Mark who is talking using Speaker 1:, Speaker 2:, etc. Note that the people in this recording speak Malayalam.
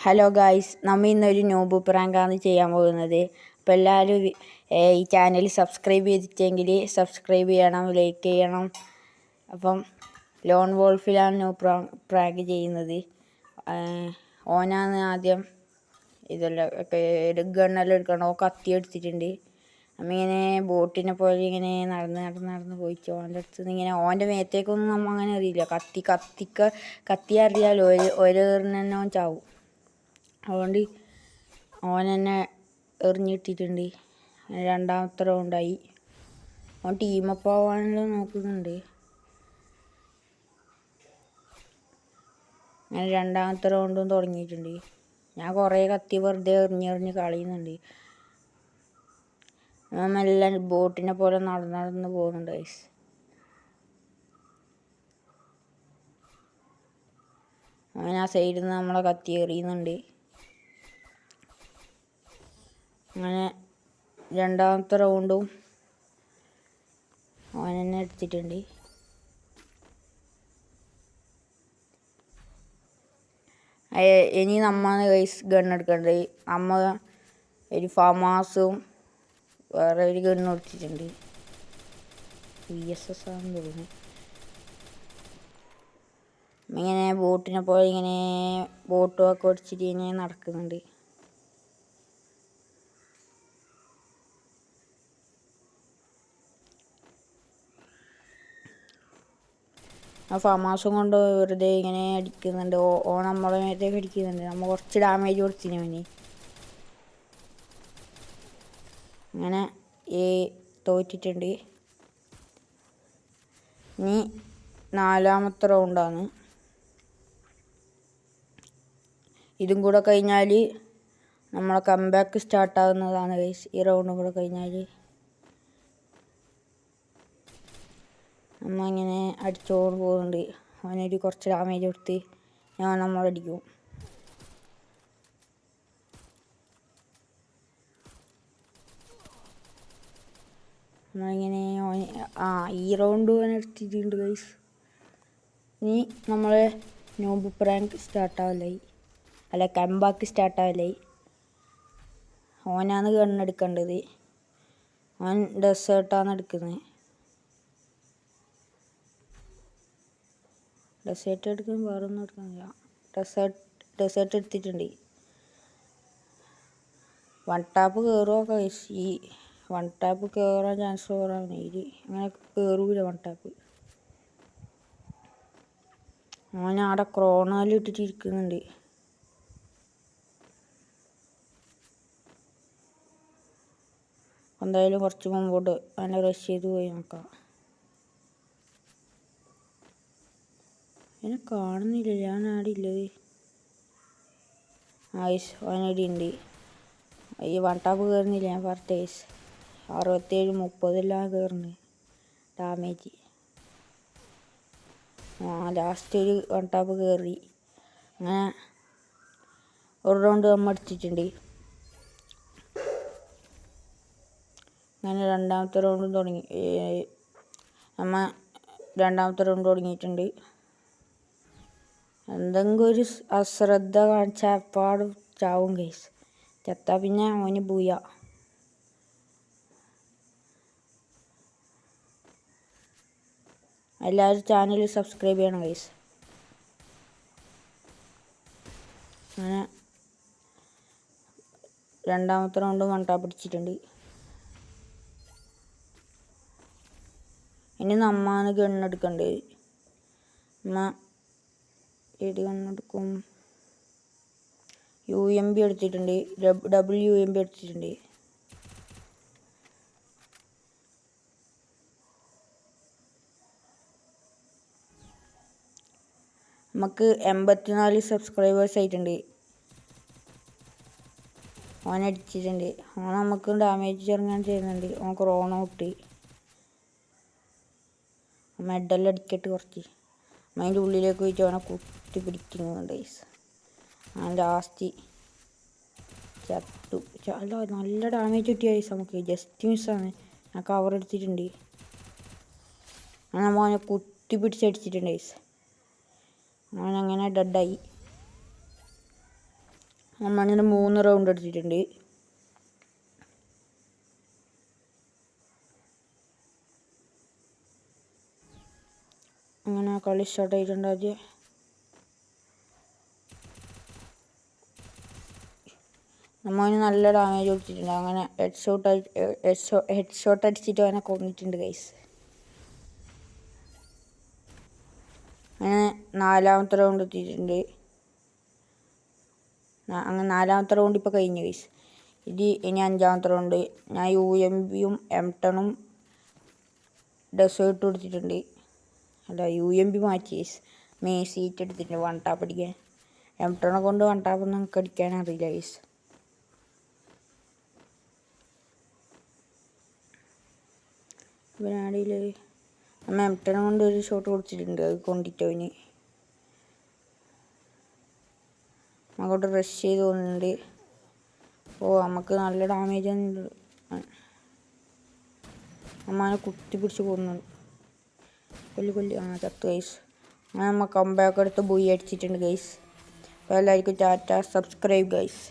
Speaker 1: ഹലോ ഗായ്സ്, നമ്മൾ ഇന്നൊരു നോബ് പ്രാങ്കാണ് ചെയ്യാൻ പോകുന്നത്. അപ്പോൾ എല്ലാവരും ഈ ചാനൽ സബ്സ്ക്രൈബ് ചെയ്തിട്ടെങ്കിൽ സബ്സ്ക്രൈബ് ചെയ്യണം, ലൈക്ക് ചെയ്യണം. അപ്പം ലോൺ വോൾഫിലാണ് പ്രാങ്ക് ചെയ്യുന്നത്. ഓനാണ് ആദ്യം ഇതെല്ലാം ഗണ്ണെല്ലാം എടുക്കണം. കത്തി എടുത്തിട്ടുണ്ട്. നമ്മിങ്ങനെ ബോട്ടിനെ പോലെ ഇങ്ങനെ നടന്ന് പോയിട്ട് ഓൻ്റെ അടുത്ത് നിന്ന് ഇങ്ങനെ ഓൻ്റെ മേത്തേക്കൊന്നും നമ്മൾ അങ്ങനെ അറിയില്ല. കത്തി അറിയാലോ, ഒരെറിഞ്ഞ് ഓൻ ചാവും. അതുകൊണ്ട് ഓൻ എന്നെ എറിഞ്ഞിട്ടിട്ടുണ്ട്. രണ്ടാമത്തെ റൗണ്ടായി. ഓൻ ടീമപ്പ് ആവാനെല്ലാം നോക്കുന്നുണ്ട്. അങ്ങനെ രണ്ടാമത്തെ റൗണ്ടും തുടങ്ങിയിട്ടുണ്ട്. ഞാൻ കുറേ കത്തി വെറുതെ എറിഞ്ഞ് കളയുന്നുണ്ട്. മെല്ലെ ബോട്ടിനെ പോലെ നടന്ന് പോകുന്നുണ്ട് ഗൈസ്. അങ്ങനെ ആ സൈഡിൽ നിന്ന് നമ്മളെ കത്തി എറിയുന്നുണ്ട്. അങ്ങനെ രണ്ടാമത്തെ റൗണ്ടും അവൻ തന്നെ എടുത്തിട്ടുണ്ട്. ഇനി നമ്മാണ് ഗൈസ് ഗണ്ണെടുക്കേണ്ടത്. അമ്മ ഒരു ഫമാസും വേറെ ഒരു ഗണ്ണ് എടുത്തിട്ടുണ്ട്. VSS ആണെന്ന് തോന്നുന്നു. ഇങ്ങനെ ബോട്ടിനെ പോലെ ഇങ്ങനെ ബോട്ടുമൊക്കെ ഓടിച്ചിട്ട് ഇങ്ങനെ നടക്കുന്നുണ്ട്. ആ ഫമാസും കൊണ്ട് വെറുതെ ഇങ്ങനെ അടിക്കുന്നുണ്ട്. ഓ നമ്മളെ മേത്തേക്ക് അടിക്കുന്നുണ്ട്. നമ്മൾ കുറച്ച് ഡാമേജ് കൊടുത്തിന് അവന്. അങ്ങനെ തോറ്റിട്ടുണ്ട്. ഇനി നാലാമത്തെ റൗണ്ടാണ്. ഇതും കൂടെ കഴിഞ്ഞാൽ നമ്മളെ കംബാക്ക് സ്റ്റാർട്ടാകുന്നതാണ് ഗൈസ്. ഈ റൗണ്ടും കൂടെ കഴിഞ്ഞാൽ നമ്മ ഇങ്ങനെ അടിച്ചോണ്ട് പോകുന്നുണ്ട്. അവനൊരു കുറച്ച് ഡാമേജ് കൊടുത്ത് നമ്മളടിക്കും. നമ്മളിങ്ങനെ ഈ റൗണ്ട് എടുത്തിട്ടുണ്ട് ഗൈസ്. ഇനി നമ്മളെ നോബ് പ്രാങ്ക് സ്റ്റാർട്ടാവല്ലായി, അല്ല കംബാക്ക് സ്റ്റാർട്ടാവല്ലായി. ഓനാണ് ഗണ്ണെടുക്കേണ്ടത്. അവൻ ഡെസേർട്ടാണ് എടുക്കുന്നത്. ഡെസേർട്ട് എടുക്കാൻ വേറെ ഒന്നും എടുക്കുന്നില്ല. ഡെസേർട്ട് എടുത്തിട്ടുണ്ട്. വൺ ടാപ്പ് കയറുമോ ഗൈസ്? ഈ വൺ ടാപ്പ് കയറാൻ ചാൻസ് കുറവാണ്. അങ്ങനെ കയറൂല വൺ ടാപ്പ്. അവൻ അവിടെ ക്രോണോയിൽ ഇട്ടിട്ടിരിക്കുന്നുണ്ട്. എന്തായാലും കുറച്ച് മുമ്പോട്ട് അവനെ റഷ് ചെയ്ത് പോയി നോക്കാം. എന്നെ കാണുന്നില്ല, ഞാൻ ആടെ ഇല്ലത്. അവനടി ഉണ്ട്. ഈ വൺ ടാപ്പ് കയറുന്നില്ല. ഞാൻ പറഞ്ഞ 67-30 കയറുന്നത് ഡാമേജ്. ലാസ്റ്റ് ഒരു വൺ ടാപ്പ് കയറി. അങ്ങനെ ഒരു റൗണ്ട് നമ്മൾ അടിച്ചിട്ടുണ്ട്. അങ്ങനെ രണ്ടാമത്തെ റൗണ്ടും തുടങ്ങി. രണ്ടാമത്തെ റൗണ്ട് തുടങ്ങിയിട്ടുണ്ട്. എന്തെങ്കിലും ഒരു അശ്രദ്ധ കാണിച്ചാൽ അപ്പാടും ചാവും ഗൈസ്. ചത്താ പിന്നെ അവന് ബൂയ. എല്ലാവരും ചാനൽ സബ്സ്ക്രൈബ് ചെയ്യണം ഗൈസ്. അങ്ങനെ രണ്ടാമത്തെ റൗണ്ട് വൺ ടാപ്പ് പിടിച്ചിട്ടുണ്ട്. ഇനി നമ്മാണ് ഗണ്ണെടുക്കേണ്ടത്. ഏത് ഗണ്ണെടുക്കും? UMP എടുത്തിട്ടുണ്ട്. WMP എടുത്തിട്ടുണ്ട്. നമുക്ക് 84 സബ്സ്ക്രൈബേഴ്സ് ആയിട്ടുണ്ട്. ഓനടിച്ചിട്ടുണ്ട്. ഓൻ നമുക്ക് ഡാമേജ് ചെറുങ്ങാൻ ചെയ്യുന്നുണ്ട്. ഓൻ ക്രോണോ കിട്ടി. മെഡെല്ലാം അടിക്കട്ട് കുറച്ച്. അതിൻ്റെ ഉള്ളിലേക്ക് പോയിട്ട് അവനെ കുത്തി പിടിക്കുന്നുണ്ട് ഗൈസ്. ലാസ്റ്റ് ചത്തു. നല്ല ഡാമേജ് കിട്ടിയ ഗൈസ്. നമുക്ക് ജസ്റ്റ് മിസ്സാണ്. ഞാൻ കവർ എടുത്തിട്ടുണ്ട്. നമ്മൾ അവനെ കുത്തി പിടിച്ചടിച്ചിട്ടുണ്ട് ഗൈസ്. അവനങ്ങനെ ഡെഡായി. നമ്മളിങ്ങനെ 3 റൗണ്ട് എടുത്തിട്ടുണ്ട്. അങ്ങനെ കളി സ്റ്റാർട്ട് ആയിട്ടുണ്ട്. ആദ്യം നമ്മളിന് നല്ല ഡാമേജ് കൊടുത്തിട്ടുണ്ട്. അങ്ങനെ ഹെഡ് ഷോട്ട് അടിച്ചിട്ട് അവനെ കൊന്നിട്ടുണ്ട് ഗൈസ്. അങ്ങനെ 4ാമത്തെ റൗണ്ട് എത്തിയിട്ടുണ്ട്. അങ്ങനെ 4ാമത്തെ റൗണ്ട് ഇപ്പോൾ കഴിഞ്ഞു ഗൈസ്. ഇനി 5ാമത്തെ റൗണ്ട്. ഞാൻ UMPയും M10ഉം ഡെസേർട്ട് കൊടുത്തിട്ടുണ്ട്. അല്ല, UMP മാറ്റി ഗൈസ്. സീറ്റ് എടുത്തിട്ടുണ്ട് 1 ടാപ്പ് അടിക്കാൻ. M10 കൊണ്ട് 1 ടാപ്പ് നമുക്ക് അടിക്കാൻ അറിയില്ല ഗൈസ്. ഇവനാടിയിൽ നമ്മൾ M10 കൊണ്ട് ഒരു ഷോട്ട് കൊടുത്തിട്ടുണ്ട്. അത് കൊണ്ടിട്ടവന് അങ്ങോട്ട് റഷ് ചെയ്ത് പോകുന്നുണ്ട്. നമുക്ക് നല്ല ഡാമേജ് ഉണ്ട്. അമ്മനെ കുത്തി പിടിച്ച് പോകുന്നുണ്ട്. കൊല്ലി ചത്ത് ഗൈസ്. അങ്ങനെ നമ്മൾ കംബാക്ക് എടുത്ത് ബോയി അടിച്ചിട്ടുണ്ട് ഗൈസ്. അപ്പോൾ എല്ലാവർക്കും ടാറ്റ, സബ്സ്ക്രൈബ് ഗൈസ്.